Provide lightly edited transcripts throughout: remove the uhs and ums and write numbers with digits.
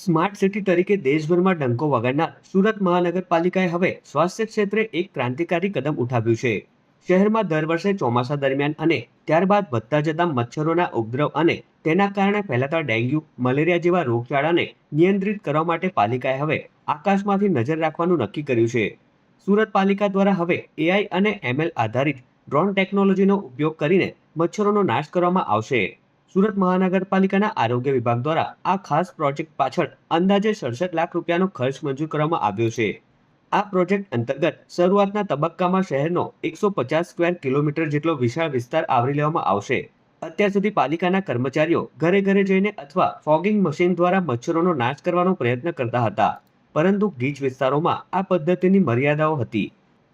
Smart city તરીકે દેશભરમાં ડંકો વગાડનાર સુરત મહાનગરપાલિકાએ હવે સ્વાસ્થ્ય ક્ષેત્રે એક ક્રાંતિકારી કદમ ઉઠાવ્યું છે. શહેરમાં દર વર્ષે ચોમાસા દરમિયાન અને ત્યારબાદ વધતા જતા મચ્છરોના ઉપદ્રવ અને તેના કારણે ફેલાતા ડેન્ગ્યુ, મલેરિયા જેવા રોગચાળાને નિયંત્રિત કરવા માટે પાલિકાએ હવે આકાશમાંથી નજર રાખવાનું નક્કી કર્યું છે. સુરત પાલિકા દ્વારા હવે એઆઈ અને એમએલ આધારિત ડ્રોન ટેકનોલોજીનો ઉપયોગ કરીને મચ્છરોનો નાશ કરવામાં આવશે. સુરત મહાનગરપાલિકાના આરોગ્ય વિભાગ દ્વારા આ ખાસ પ્રોજેક્ટ પાછળ અંદાજે 67 લાખ રૂપિયાનો ખર્ચ મંજૂર કરવામાં આવ્યો છે. આ પ્રોજેક્ટ અંતર્ગત શરૂઆતના તબક્કામાં શહેરનો 150 સ્ક્વેર કિલોમીટર જેટલો વિશાળ વિસ્તાર આવરી લેવામાં આવશે. અત્યાર સુધી પાલિકાના કર્મચારીઓ ઘરે ઘરે જઈને અથવા ફોગિંગ મશીન દ્વારા મચ્છરોનો નાશ કરવાનો પ્રયત્ન કરતા હતા, પરંતુ ગીચ વિસ્તારોમાં આ પદ્ધતિની મર્યાદાઓ હતી.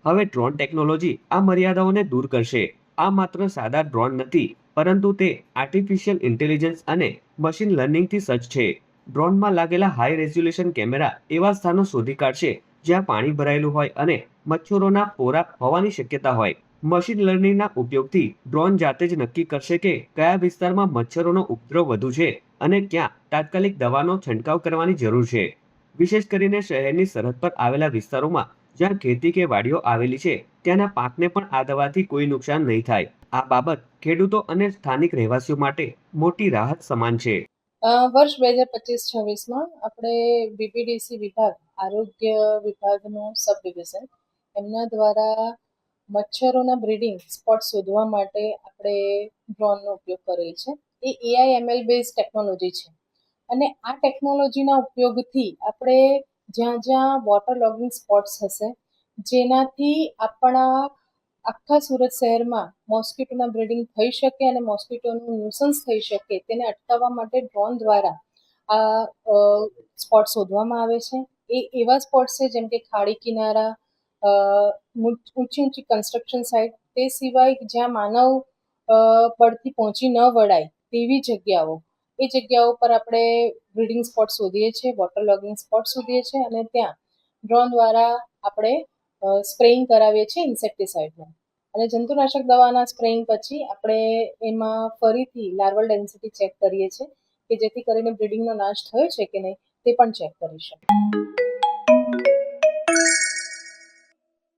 હવે ડ્રોન ટેકનોલોજી આ મર્યાદાઓને દૂર કરશે. આ માત્ર સાદા ડ્રોન નથી, પરંતુ તે આર્ટિફિશિયલ ઇન્ટેલિજન્સ અને મશીન લર્નિંગથી સજ્જ છે. ડ્રોનમાં લાગેલા હાઈ રેઝોલ્યુશન કેમેરા એવા સ્થાનો શોધી કાઢશે જ્યાં પાણી ભરાયેલું હોય અને મચ્છરોના પોરા હોવાની શક્યતા હોય. મશીન લર્નિંગના ઉપયોગથી ડ્રોન જાતે જ નક્કી કરશે કે કયા વિસ્તારમાં મચ્છરોનો ઉપદ્રવ વધુ છે અને ક્યાં તાત્કાલિક દવાનો છંટકાવ કરવાની જરૂર છે. વિશેષ કરીને શહેરની સરહદ પર આવેલા વિસ્તારોમાં જ્યાં ખેતી કે વાડીઓ આવેલી છે, ત્યાંના પાકને પણ આ દવાથી કોઈ નુકસાન નહીં થાય. આ બાબત ખેડૂતો અને સ્થાનિક રહેવાસીઓ માટે મોટી રાહત સમાન છે. વર્ષ 2025-26માં આપણે બીપીડીસી વિભાગ, આરોગ્ય વિભાગનું સબ ડિવિઝન, એમના દ્વારા મચ્છરોના બ્રીડિંગ સ્પોટ શોધવા માટે આપણે ડ્રોનનો ઉપયોગ કરેલ છે. એ એઆઈ એમએલ બેઝ ટેકનોલોજી છે અને આ ટેકનોલોજીના ઉપયોગથી આપણે જ્યાં જ્યાં વોટર લોગિંગ સ્પોટ્સ હશે, જેનાથી આપણા આખા સુરત શહેરમાં મોસ્કીટોના બ્રીડિંગ થઈ શકે અને મોસ્કીટોનું ન્યુસન્સ થઈ શકે, તેને અટકાવવા માટે ડ્રોન દ્વારા આ સ્પોટ શોધવામાં આવે છે. એ એવા સ્પોટ્સ છે જેમ કે ખાડી કિનારા, ઊંચી ઊંચી કન્સ્ટ્રક્શન સાઇટ, તે સિવાય જ્યાં માનવ બળથી પહોંચી ન વળાય તેવી જગ્યાઓ, એ જગ્યાઓ પર આપણે બ્રીડિંગ સ્પોટ શોધીએ છીએ, વોટર લોગિંગ સ્પોટ શોધીએ છીએ અને ત્યાં ડ્રોન દ્વારા આપણે સ્પ્રેઇંગ કરાવીએ છીએ ઇન્સેક્ટિસાઇડનું. અને જંતુનાશક દવાના સ્પ્રેઇંગ પછી આપણે એમાં ફરીથી લાર્વલ ડેન્સિટી ચેક કરીએ છીએ કે જેથી કરીને બ્રીડિંગનો નાશ થયો છે કે નહીં તે પણ ચેક કરી શકીએ.